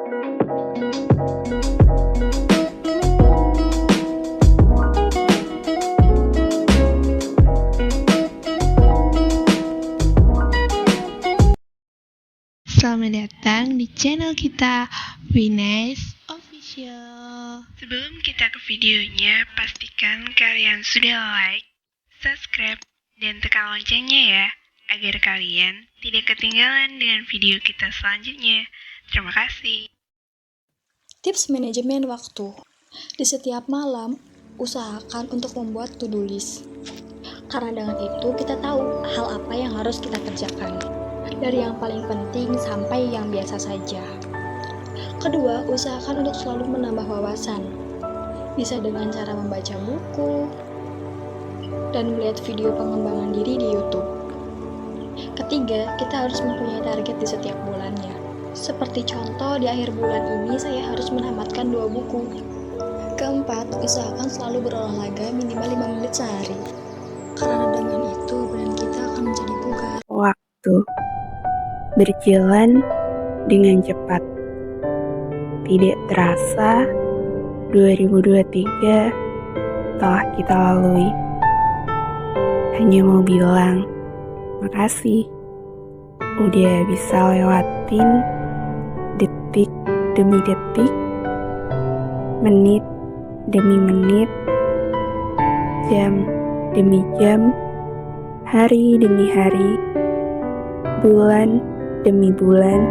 Selamat datang di channel kita, Winesh Official. Sebelum kita ke videonya, pastikan kalian sudah like, subscribe, dan tekan loncengnya ya, agar kalian tidak ketinggalan dengan video kita selanjutnya. Terima kasih. Tips manajemen waktu. Di setiap malam, usahakan untuk membuat to-do list. Karena dengan itu kita tahu hal apa yang harus kita kerjakan. Dari yang paling penting sampai yang biasa saja. Kedua, usahakan untuk selalu menambah wawasan. Bisa dengan cara membaca buku dan melihat video pengembangan diri di YouTube. Ketiga, kita harus mempunyai target di setiap bulannya. Seperti contoh, di akhir bulan ini saya harus menamatkan 2 buku. Keempat, usahakan selalu berolahraga minimal 5 menit sehari. Karena dengan itu badan kita akan menjadi bugar. Waktu berjalan dengan cepat. Tidak terasa 2023 telah kita lalui. Hanya mau bilang makasih udah bisa lewatin detik demi detik, menit demi menit, jam demi jam, hari demi hari, bulan demi bulan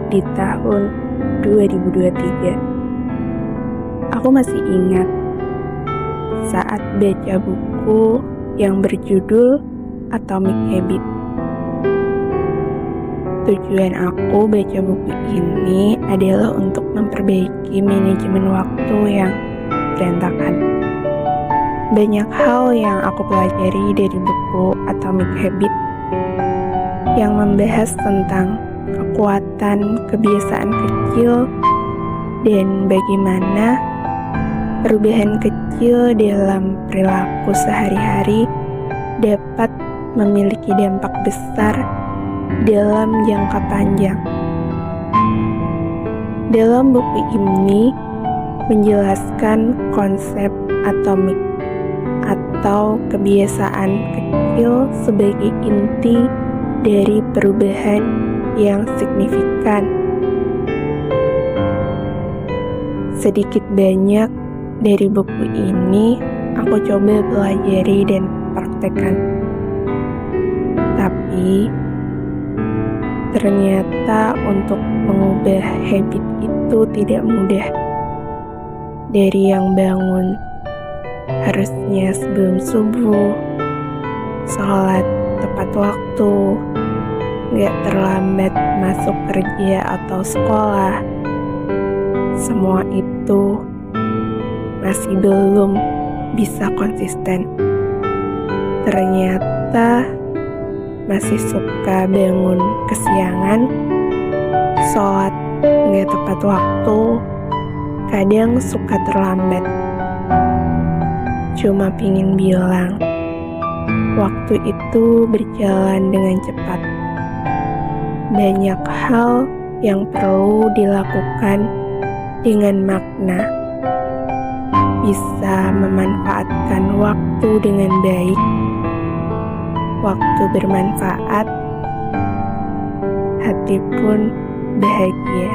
di tahun 2023. Aku masih ingat saat baca buku yang berjudul Atomic Habits. Tujuan aku baca buku ini adalah untuk memperbaiki manajemen waktu yang berantakan. Banyak hal yang aku pelajari dari buku Atomic Habits yang membahas tentang kekuatan kebiasaan kecil dan bagaimana perubahan kecil dalam perilaku sehari-hari dapat memiliki dampak besar dalam jangka panjang. Dalam buku ini menjelaskan konsep atomik atau kebiasaan kecil sebagai inti dari perubahan yang signifikan. Sedikit banyak dari buku ini aku coba pelajari dan praktekkan. Tapi ternyata untuk mengubah habit itu tidak mudah. Dari yang bangun harusnya sebelum subuh, sholat tepat waktu, gak terlambat masuk kerja atau sekolah. Semua itu masih belum bisa konsisten. Ternyata masih suka bangun kesiangan, sholat gak tepat waktu, kadang suka terlambat. Cuma pingin bilang, waktu itu berjalan dengan cepat. Banyak hal yang perlu dilakukan dengan makna. Bisa memanfaatkan waktu dengan baik. Waktu bermanfaat, hati pun bahagia.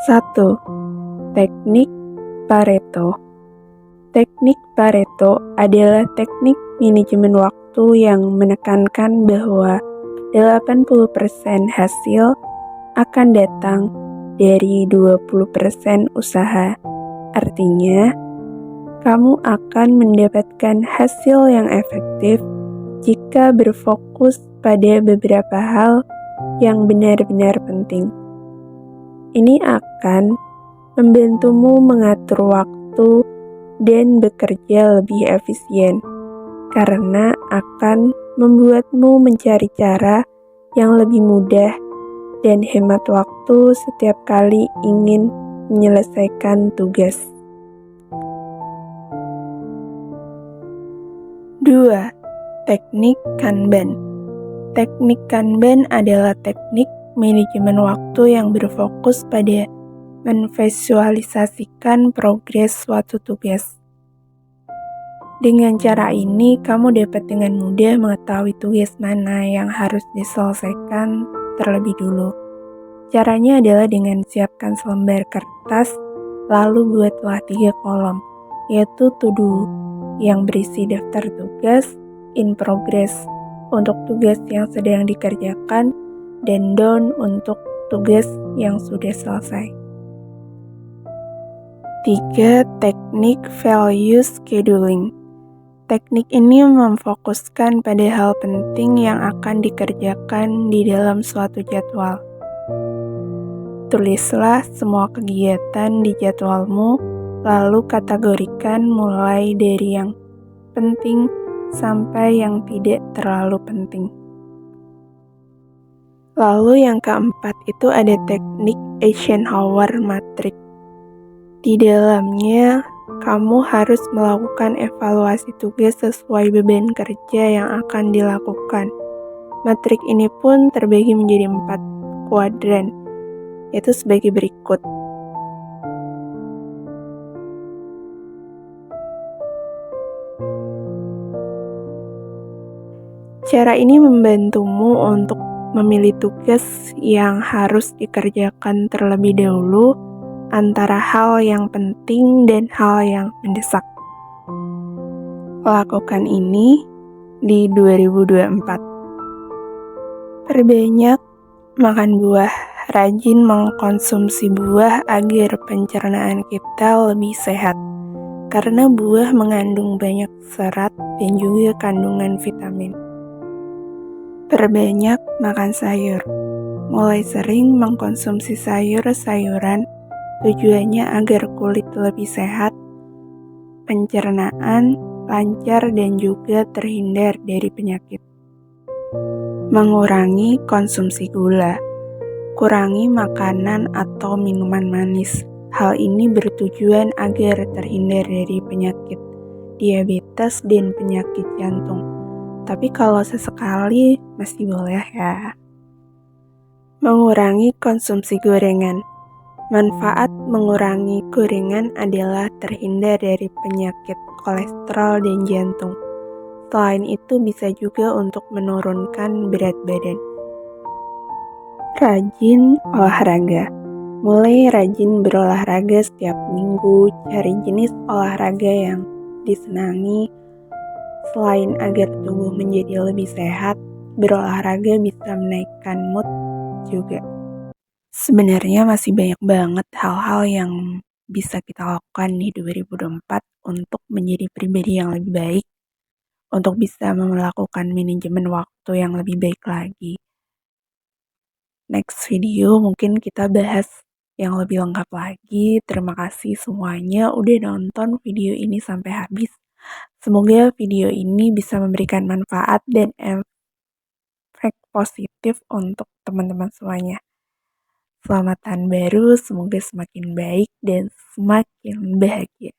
Satu, teknik Pareto. Teknik Pareto adalah teknik manajemen waktu yang menekankan bahwa 80% hasil akan datang dari 20% usaha. Artinya, kamu akan mendapatkan hasil yang efektif jika berfokus pada beberapa hal yang benar-benar penting. Ini akan membantumu mengatur waktu dan bekerja lebih efisien, karena akan membuatmu mencari cara yang lebih mudah dan hemat waktu setiap kali ingin menyelesaikan tugas. 2. Teknik Kanban. Teknik Kanban adalah teknik manajemen waktu yang berfokus pada memvisualisasikan progres suatu tugas. Dengan cara ini, kamu dapat dengan mudah mengetahui tugas mana yang harus diselesaikan terlebih dulu. Caranya adalah dengan siapkan selembar kertas, lalu buatlah 3 kolom, yaitu to do yang berisi daftar tugas, in progress untuk tugas yang sedang dikerjakan, dan done untuk tugas yang sudah selesai. 3. Teknik value scheduling. Teknik ini memfokuskan pada hal penting yang akan dikerjakan di dalam suatu jadwal. Tulislah semua kegiatan di jadwalmu, lalu kategorikan mulai dari yang penting sampai yang tidak terlalu penting. Lalu yang keempat itu ada teknik Eisenhower Matrix. Di dalamnya, kamu harus melakukan evaluasi tugas sesuai beban kerja yang akan dilakukan. Matriks ini pun terbagi menjadi 4 kuadran, yaitu sebagai berikut. Cara ini membantumu untuk memilih tugas yang harus dikerjakan terlebih dahulu antara hal yang penting dan hal yang mendesak. Lakukan ini di 2024. Perbanyak makan buah, rajin mengkonsumsi buah agar pencernaan kita lebih sehat. Karena buah mengandung banyak serat dan juga kandungan vitamin. Perbanyak makan sayur. Mulai sering mengkonsumsi sayur-sayuran, tujuannya agar kulit lebih sehat, pencernaan lancar dan juga terhindar dari penyakit. Mengurangi konsumsi gula. Kurangi makanan atau minuman manis. Hal ini bertujuan agar terhindar dari penyakit diabetes dan penyakit jantung. Tapi kalau sesekali masih boleh ya. Mengurangi konsumsi gorengan. Manfaat mengurangi gorengan adalah terhindar dari penyakit kolesterol dan jantung. Selain itu bisa juga untuk menurunkan berat badan. Rajin olahraga. Mulai rajin berolahraga setiap minggu, cari jenis olahraga yang disenangi. Selain agar tubuh menjadi lebih sehat, berolahraga bisa menaikkan mood juga. Sebenarnya masih banyak banget hal-hal yang bisa kita lakukan di 2024 untuk menjadi pribadi yang lebih baik, untuk bisa melakukan manajemen waktu yang lebih baik lagi. Next video mungkin kita bahas yang lebih lengkap lagi. Terima kasih semuanya udah nonton video ini sampai habis. Semoga video ini bisa memberikan manfaat dan efek positif untuk teman-teman semuanya. Selamat tahun baru, semoga semakin baik dan semakin bahagia.